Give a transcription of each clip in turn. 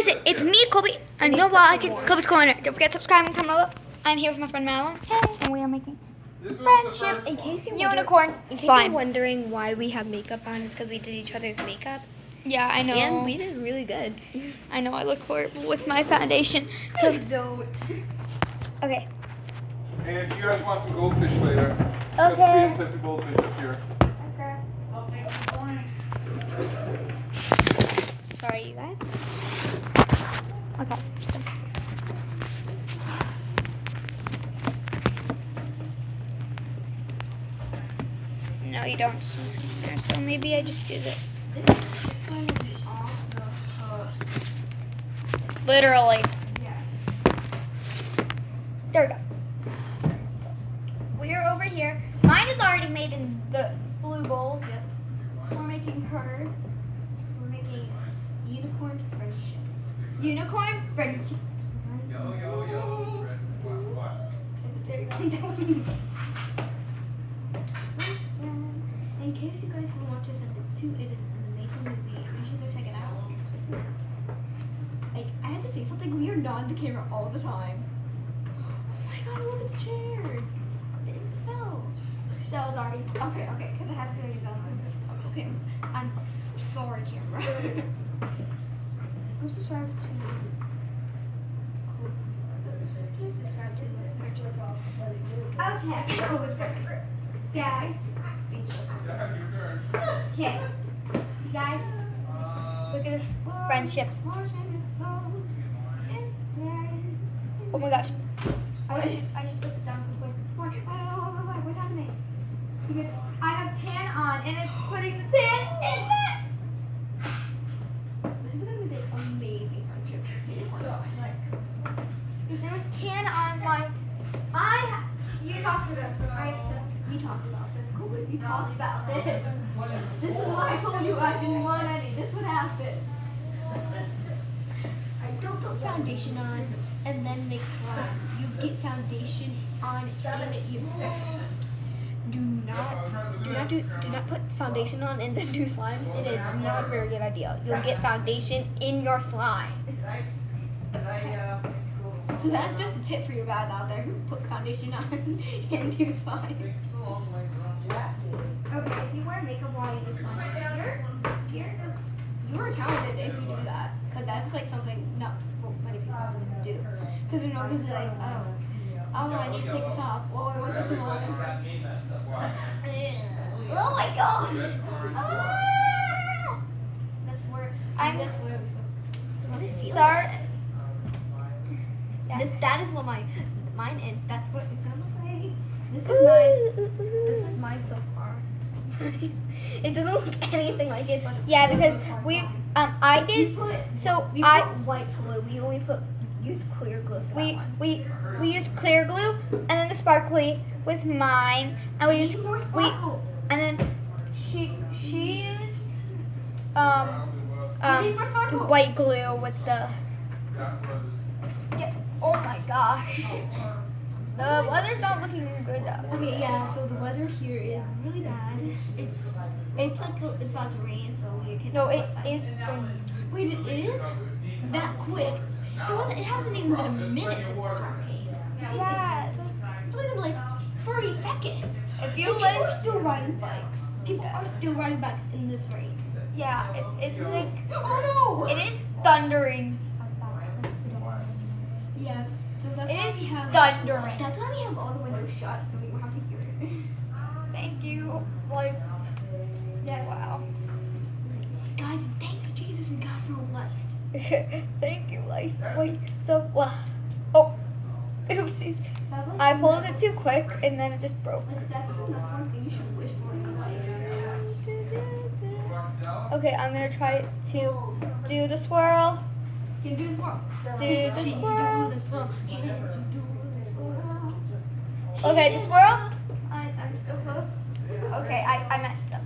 guys, it's me, Kobe, and you're watching Kobe's Corner. Don't forget to subscribe and comment below. I'm here with my friend Madelyne, and we are making friendship In case you're unicorn slime. wondering why we have makeup on, it's because we did each other's makeup. Yeah, I know. And we did really good. I know I look horrible with my foundation. So Don't. okay. And if you guys want some goldfish later, Okay. got 350 goldfish up here. Sorry, you guys. Okay. No, you don't. So maybe I just do this. Literally. There we go. We're over here. Mine is already made in the blue bowl. Yep. We're making hers. We're making unicorn friendship. Unicorn friendships. There you go. In case you guys haven't watched this at the 2 it is an amazing movie, you should go check it out. Like, I have to say something weird on the camera all the time. Oh my god, look at the chair. It fell. That was already. Okay, because I have to feel like okay, I'm sorry, camera. Go subscribe to. Please subscribe to her channel. Okay. Oh, it's good. Guys. Speechless. Okay. You guys, look at this friendship. Oh my gosh. I should put this down real quick. Wait, what's happening? Because I have tan on and it's putting the tan in that. This is gonna be the amazing friendship. Because there was tan on my. You talked about it. We talked about this. Cool, we talked about this. This is why I told you I didn't want any. This would happen. I don't put foundation on and then make slime. You get foundation on and you do not put foundation on and then do slime. It is not a very good idea. You'll get foundation in your slime. So that's just a tip for you guys out there who put foundation on and do slime. Okay, if you wear makeup while you do slime, You're talented if you do that, because that's like something not many people do. Because they're not just like, oh, I need to take this off. Oh, I want to put some on. Oh my god! Ah! That's where we Start. That is what mine and that's what it's gonna look like. This is mine so far. It doesn't look anything like it, but Yeah, because we I did. we I put white glue. We only use clear glue for that one. we used clear glue and then the sparkly with mine, and we used More sparkles. and then she used We need more sparkles. white glue with the. Yeah, oh my gosh, the weather's not looking good though. Okay, yeah. So the weather here is really bad. It's about to rain, so we can. No, it outside. is. Wait, it is that quick? It hasn't even been a minute since the storm came. Yeah. So It's only been like 30 seconds. if you People are live, still riding bikes. People are still riding bikes in this rain. yeah, it's like Oh no! it is thundering. Yes. So that's It why is we have. thundering. That's why we have all the windows shut, so we don't have to hear it. Thank you. Like, Yes. wow. Guys, thank you, Jesus and God, for life. Thank you. Like, wait. So, well, oh, oopsies. I pulled it too quick and then it just broke. Like, that's the number one thing you should wish for in your life. Okay, I'm gonna try to do the swirl. Can you do this one? Do the swirl. Do the swirl. Can you do the swirl? Okay, the swirl. I'm so close. Okay, I messed up.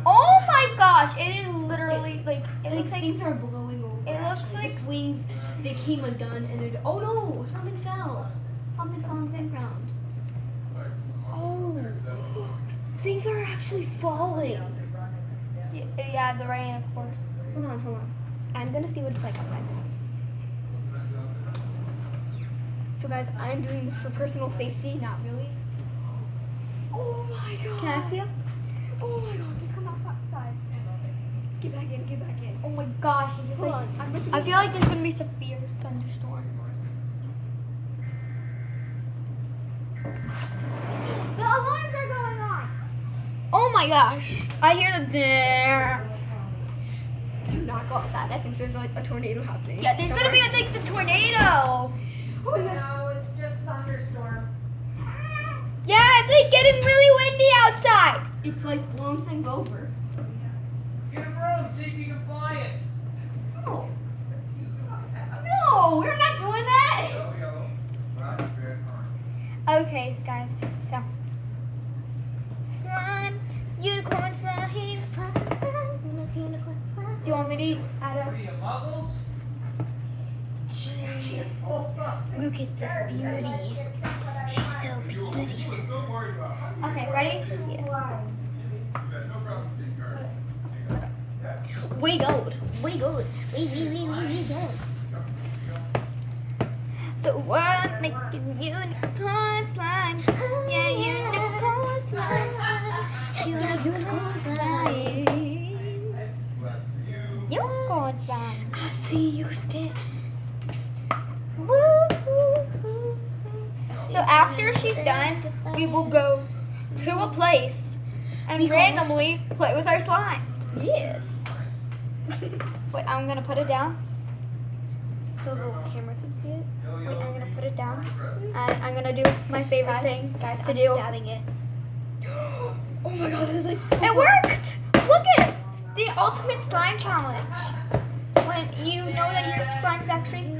Oh my gosh! It is literally like it looks like things are blowing over. it looks actually. like- the swings. They came undone and they're. Oh no! Something fell. Something fell on the ground. Oh, things are actually falling. yeah, the rain, of course. Hold on. I'm gonna see what it's like outside. So guys, I'm doing this for personal safety, not really. Oh my god. Can I feel? Oh my god, just come outside. Get back in, get back in. Oh my gosh. It's just Hold like, on. I'm going I feel like there's gonna be severe thunderstorm. The alarms are going on. Oh my gosh. I hear the Do not go outside. I think there's like a tornado happening. Yeah, there's gonna be the tornado. Oh my gosh. No, it's just thunderstorm. Yeah, it's like getting really windy outside. It's like blowing things over. Get a broom, see if you can fly it. Oh. No, we're not doing that. Yellow. Black, red, orange. Okay, guys. So, slime, unicorn slime, unicorn. Do you want me to add What are you, muggles? Look at this beauty. She's so beautiful. I'm so worried about it. Okay, ready? Yeah. Yeah, no problem, big card. We gold. We gold. We gold. So what making unicorn slime? Yeah, unicorn slime. Unicorn slime. Bless you. Unicorn slime. I see you still. Woo. So after she's done, we will go to a place and randomly play with our slime. Yes. Wait, I'm gonna put it down. So the camera can see it. Wait, I'm gonna put it down. And I'm gonna do my favorite thing Guys, to I'm do. stabbing it. Oh my god, this is like so It worked! Look at the ultimate slime challenge. When you know that your slime's actually.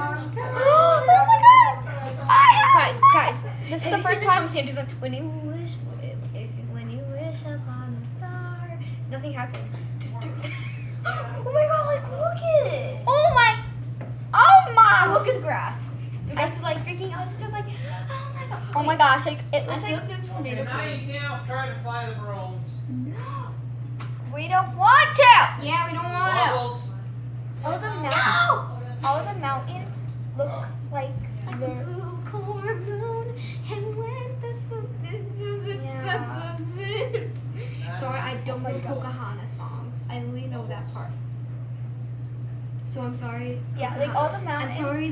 Oh my god! I have Guys, slime! guys, This is the first time. when you wish upon a star, nothing happens. Oh my god, like look at it. Oh my! Look at the grass. The grass is like freaking out. It's just like, oh my god. Oh my gosh! Like it I looks feel like like there's a tornado. Okay, now you can't try to fly the brooms. No. we don't want to. Yeah, we don't want to. Muggles. All the mountains. All the mountains look like Like a they're. blue corn moon, and when the sun Yeah. Sorry, I don't know Pocahontas songs. I only know that part. So I'm sorry. Yeah, like all the I'm mountains. sorry.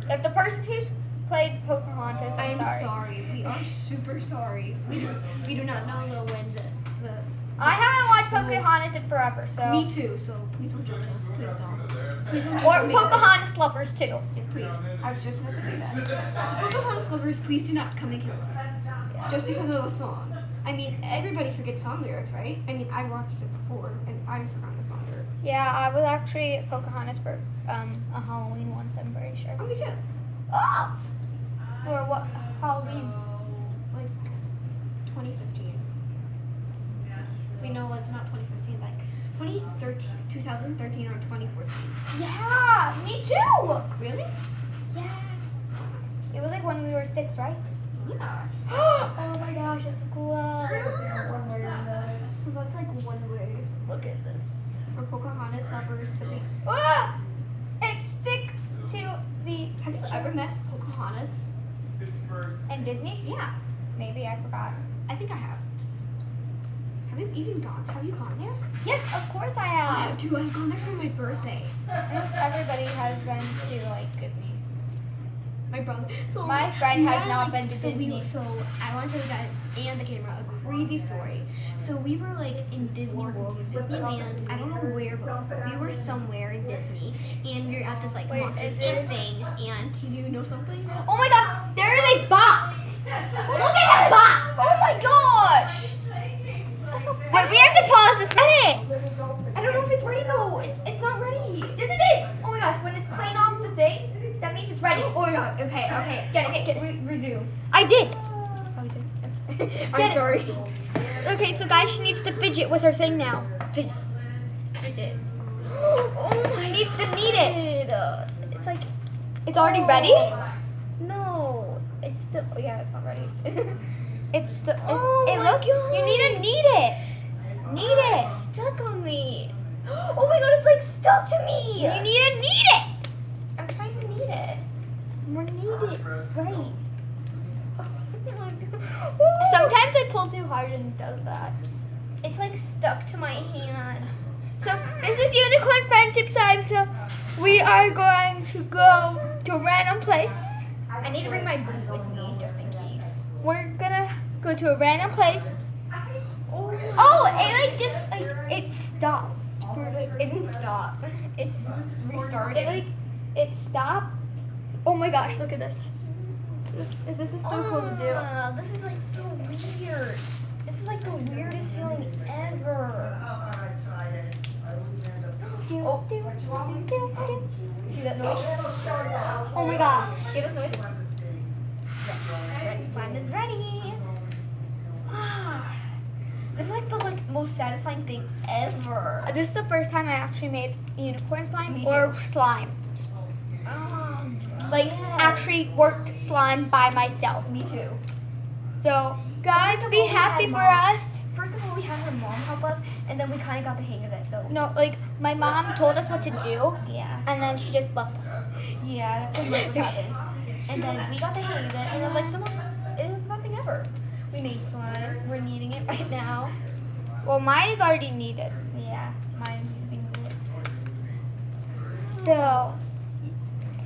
If the person who's played Pocahontas, I'm sorry. We are super sorry. We do not know the when the I haven't watched Pocahontas in forever, so. Me too. So please don't judge us. Please don't. Please don't Or judge me. Pocahontas lovers too. Yeah, please. I was just about to say that. The Pocahontas lovers, please do not come and kill us. Just because of the song. I mean, everybody forgets song lyrics, right? I mean, I watched it before, and I forgot the song lyrics. Yeah, I was actually Pocahontas for a Halloween once. I'm pretty sure. Oh, me too. Oh! For what Halloween? Like 2015. We know, like not 2015, like 2013 or 2014. Yeah, me too. Really? Yeah. It was like when we were 6, right? Yeah. Oh my gosh, that's so cool. So that's like one way. Look at this. For Pocahontas lovers to be. Ah! It sticks to the. Have you ever met Pocahontas? Pittsburgh. In Disney? Yeah. Maybe, I forgot. I think I have. Have you even gone? Have you gone there? Yes, of course I I have. have too. I've gone there for my birthday. Almost everybody has been to like Disney. My brother. So My friend has yeah, not been to so Disney. So I want to tell you guys and the camera a crazy story. So we were like in Disney World, Disneyland. I don't know where, but we were somewhere in Disney, and we were at this like Wait, Monsters is Inc. it- thing. And do you know something? Oh my god, there is a box! Look at the box! Oh my gosh! Wait, we have to pause this minute! I don't know if it's ready though. It's not ready. Yes, it is! Oh my gosh, when it's clean off the thing, that means it's ready. Oh my god. Okay. Get it. Resume. I did! Oh, you did. Get I'm it. sorry. Okay, so guys, she needs to fidget with her thing now. Fidget. She needs to knead it. It's like It's already ready? no. It's still it's not ready. It's still. Oh it my look. God. You need to knead it. Knead it. It's stuck on me. Oh my god, it's like stuck to me. You need to knead it. I'm trying to knead We're needed. Right. Sometimes I pull too hard and it does that. It's like stuck to my hand. So this is unicorn friendship time. So we are going to go to a random place. I need to bring my boot with me just in case. We're gonna go to a random place. Oh, it stopped. It didn't stop. It's restarted. It stopped. Oh my gosh, look at this. This is so cool to do. This is like so weird. This is like the weirdest feeling ever. Oh. See that noise? Oh my gosh. Hear this noise? Ready. Slime is ready. This is like the most satisfying thing ever. This is the first time I actually made unicorn slime Me or too. slime. Actually worked slime by myself. Me too. So guys, First of be all, we happy had for mom. us. First of all, we had her mom help us, and then we kind of got the hang of it. So No, like my mom told us what to do, yeah, and then she just left us. yeah, that's what most happened. And then we got the hang of it, and it was like it was the best thing ever. We made slime. We're kneading it right now. Well, mine is already kneaded. Yeah, mine's being kneaded. So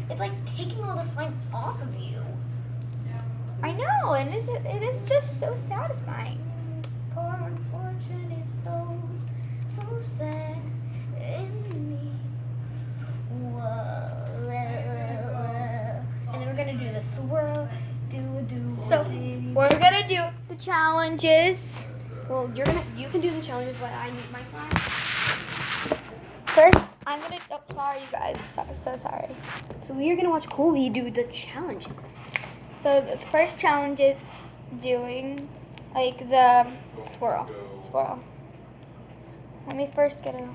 It's like taking all the slime off of you. I know, and it is just so satisfying. Poor unfortunate souls, so sad in me. Whoa. And then we're gonna do the swirl, do. So we're gonna do the challenges. Well, you can do the challenges while I need my slime. First, I'm gonna. Oh, sorry, you guys. So sorry. So we are gonna watch Colby do the challenges. So the first challenge is doing like the swirl. Let me first get a.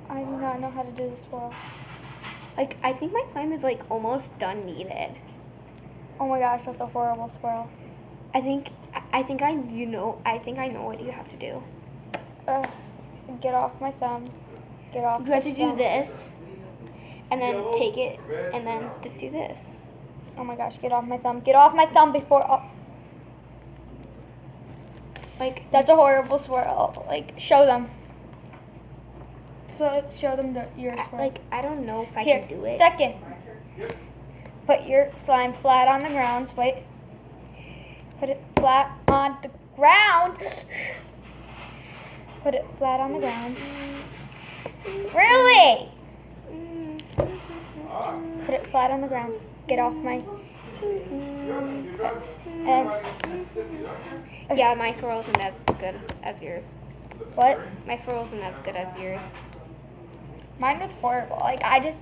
I do not know how to do the swirl. Like I think my slime is like almost done kneaded. Oh my gosh, that's a horrible swirl. I think I know what you have to do. Get off my thumb. Get off. You have to this do thumb. this, and then take it, and then just do this. Oh my gosh, get off my thumb. Get off my thumb before. Oh. Like that's a horrible swirl. Like show them. So show them your swirl. Like I don't know if I Here, can do it. second. Put your slime flat on the ground. Wait. Put it flat on the ground. Put it flat on the ground. Really? Put it flat on the ground. Get off my. And Yeah, my swirl isn't as good as yours. what? My swirl isn't as good as yours. Mine was horrible. Like I just.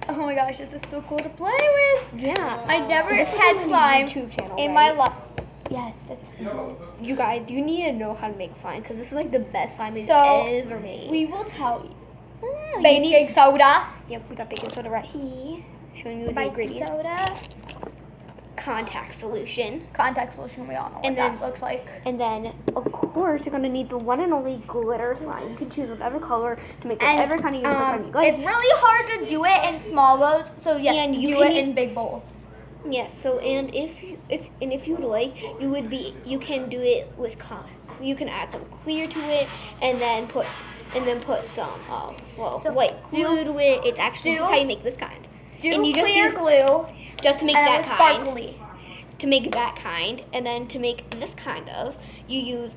Oh my gosh, this is so cool to play with. Yeah. I never This is had on the slime YouTube channel, in right? my life. Yes, this is cool. You guys, you need to know how to make slime because this is like the best slime we've So, ever made. We will tell you. Ah, you Baking need- soda. Yep, we got baking soda right here. Showing you the Baking ingredients. soda. Contact solution. Contact solution. We all know what And that then- looks like. And then, of course, you're going to need the one and only glitter slime. You can choose whatever color to make whatever kind of unicorn slime you like. It's really hard to do it in small bowls, so yes, And you do can it e- in big bowls. Yes. So, and if you'd like, you can do it with you can add some clear to it, and then put some So white glue do- to it. It's actually do- this is how you make this kind. Do And you just clear use- glue Just to make and that then kind. sparkly. To make that kind, and then to make this kind of, you use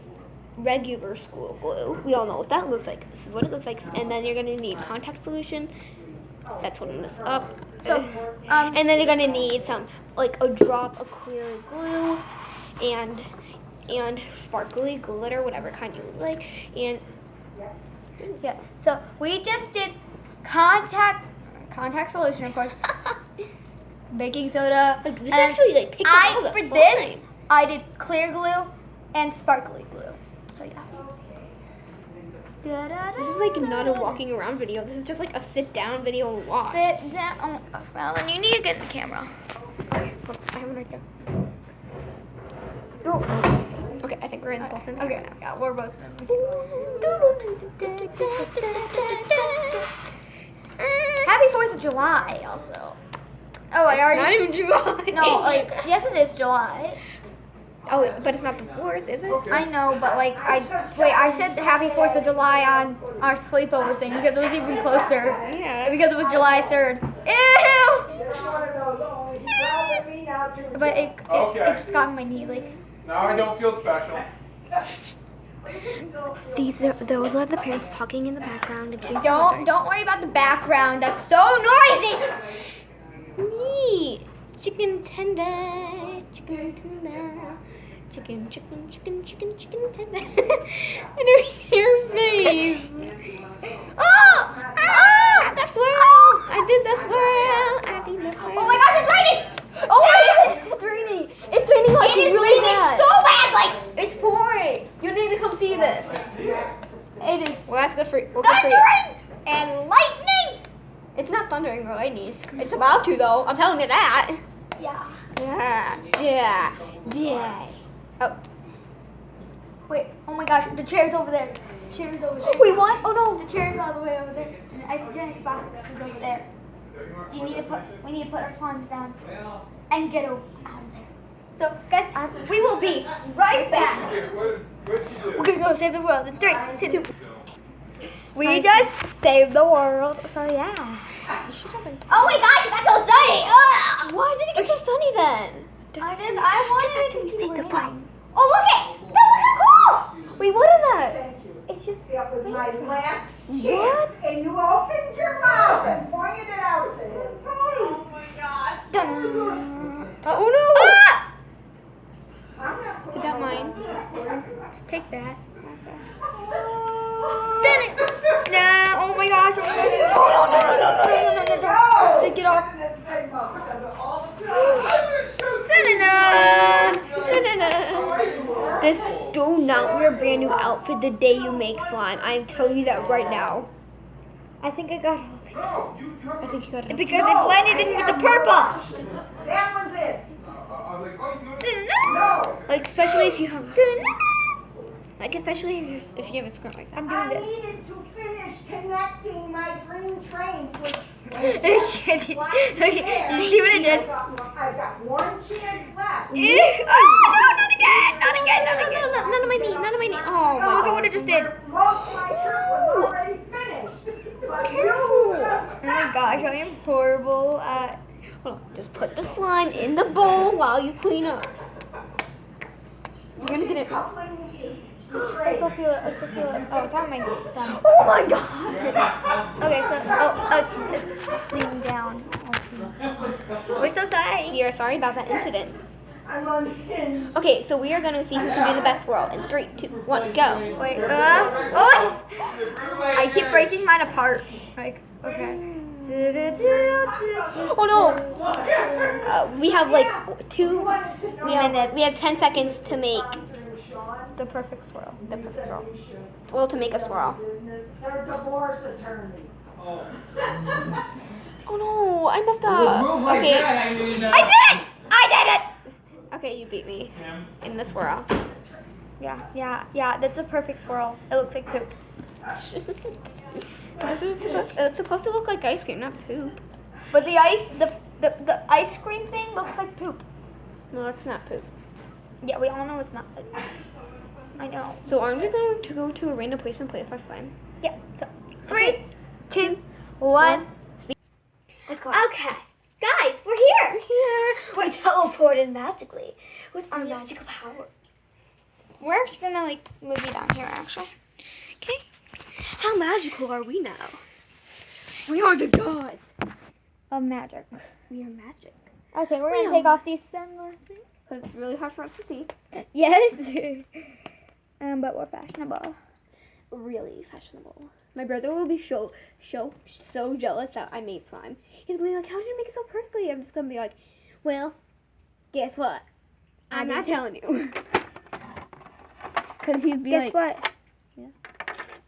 regular school glue. We all know what that looks like. This is what it looks like. And then you're gonna need contact solution. That's holding this up. So, And then you're gonna need some, like a drop of clear glue, and sparkly glitter, whatever kind you like. And yeah. So we just did contact solution, of course. Baking soda. like this and actually like picked up all the for slime. this, I did clear glue and sparkly glue. So yeah. This is like not a walking around video. This is just like a sit down video and walk. Sit down. Oh my gosh, Madelyne, you need to get in the camera. Okay, look, I have one right there. Okay, I think we're in both in there Okay, now. yeah, we're both in. Happy of July also. Oh, I already. Not even July. No, like yes, it is July. Oh, but it's not the 4th, is it? I know, but like I said Happy 4th of July on our sleepover thing because it was even closer. Yeah. Because it was July 3rd. Ew! It's one of those, oh, he growled at me now too. But it just got on my knee, like. Now I don't feel special. Those are the parents talking in the background. In case Don't worry about the background. That's so noisy. Me, chicken tender, chicken tender, chicken tender. I don't hear your face. The swirl! I did the swirl. I did the swirl. Oh my gosh, it's raining! Oh my god, it's raining. It's raining like It is really raining bad. so badly. It's pouring. You need to come see this. It is Well, that's good for well, good for you. thundering and lightning. It's not thundering or lightning. It's about to though. I'm telling you that. Yeah. Yeah. Oh. Wait. Oh my gosh, the chair's over there. The chair's over there. Wait, what? Oh no. The chair's all the way over there. And the isogenics box is over there. We need to put our slimes down and get out of there. So guys, we will be right back. We're gonna go save the world in 3, 2. We just saved the world. So yeah. Oh my gosh, it got so sunny. Ugh. Why did it get so sunny then? I wanted it to be save the raining. world. Oh look it! That looks so cool. Wait, what is that? Thank you. It's just That was my last What? chance, and you opened your mouth and pointed it out to him. Oh my God. dun. Oh no! Ah! I'm not Is that mine? Just take that. Done it! Nah, oh my gosh, oh my gosh. No. Take it off. This, do not wear a brand new outfit the day you make slime. I am telling you that right now. I think I got all of it. I think you got it. Because it blended in with the purple. That was it. Like especially if you have, like especially if you have a skirt like that. I'm I doing this. needed to finish connecting my green trains with You see what I did? I've got one chance left. Oh, no, not again. Not again, not No, again. none of my knee, none of my knee. Oh, Oh, look at what it just did. Most of my shirt was already finished. But Careful. you just Oh my gosh, I am horrible at... Hold on, just put the slime in the bowl while you clean up. You're gonna get it. coupling is the I still train. feel it, I still feel it. Oh, it's on my thumb. Oh my god! Okay, so, it's leaning down. We're so sorry. We are sorry about that incident. I'm unhinged. Okay, so we are gonna see who can do the best swirl in 3, 2, 1, go. Wait, oh! I keep breaking mine apart. Like, okay. Oh no! We have like 2 minutes. We have 10 seconds to make The perfect swirl. the perfect swirl. Well, to make a swirl. They're divorce attorneys. Oh no! I messed up. Okay. I did it! I did it! Okay, you beat me in the swirl. Yeah, that's a perfect swirl. It looks like poop. It's supposed to look like ice cream, not poop. But the ice cream thing looks like poop. No, it's not poop. Yeah, we all know it's not. I know. So aren't we going to go to a random place and play the first time? Yeah, so 3, 2, 1. Let's go. Okay, guys, we're here. We're teleported magically with our magical power. We're actually gonna like move you down here, actually. Okay. How magical are we now? We are the gods. Of magic. We are magic. Okay, we're gonna take off these sunglasses. Because it's really hard for us to see. Yes. But we're fashionable. Really fashionable. My brother will be so jealous that I made slime. He's gonna be like, how did you make it so perfectly? I'm just gonna be like, well, guess what? I'm not telling you. Because he'd be Guess like, what? Yeah.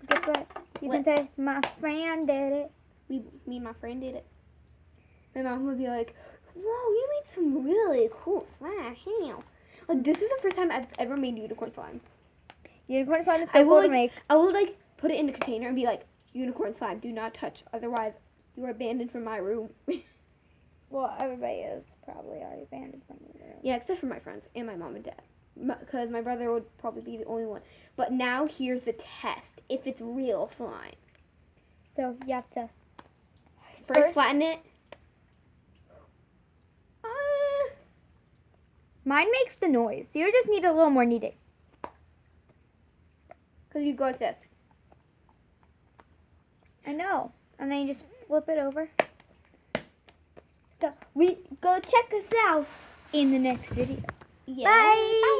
Guess what? You What? can say my friend did it. me and my friend did it. My mom would be like, whoa, you made some really cool slime. How? Like, this is the first time I've ever made unicorn slime. Unicorn slime is I so will cool to like, make. I will like put it in a container and be like, unicorn slime, do not touch, otherwise You were abandoned from my room. Well, everybody is probably already abandoned from the room. Yeah, except for my friends and my mom and dad. Because my brother would probably be the only one. But now here's the test. If it's real slime. So you have to First flatten it. Mine makes the noise. You just need a little more kneading. Because you go like this. I know. And then you just flip it over. So we go check us out in the next video. Yeah. Bye.